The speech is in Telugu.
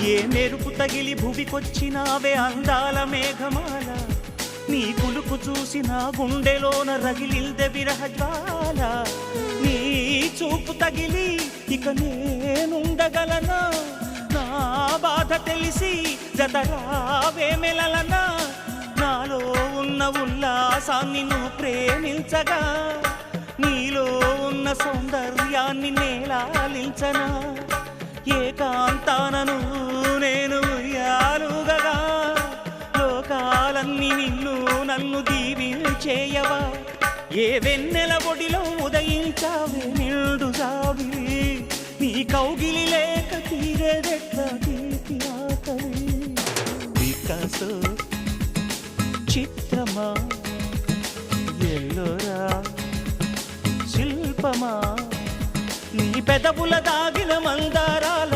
ఏ మెరుపు తగిలి భువికొచ్చినావే అందాల మేఘమాల నీ కులుకు చూసి నా గుండెలోన రగిలిల్దె విరహజ్వాల నీ చూపు తగిలి ఇక నేనుండగలనా నా బాధ తెలిసి జతరావే మెలలనా నాలో ఉన్న ఉల్లాసాన్ని నువ్వు ప్రేమించగా నీలో ఉన్న సౌందర్యాన్ని నేలాలించనా ఏకాంతానను నేను ఉయ్యాలుగగా లోకాలన్నీ నిన్ను నన్ను దీవించేయవా ఏ వెన్నెల ఒడిలో ఉదయించావే నిండు జాబిలి నీ కౌగిలి లేక తీరేదెట్లా తీపి ఆకలి వికాసో చిత్రమా ఎల్లోరా శిల్పమా నీ పెదవుల దాగిన మందారాల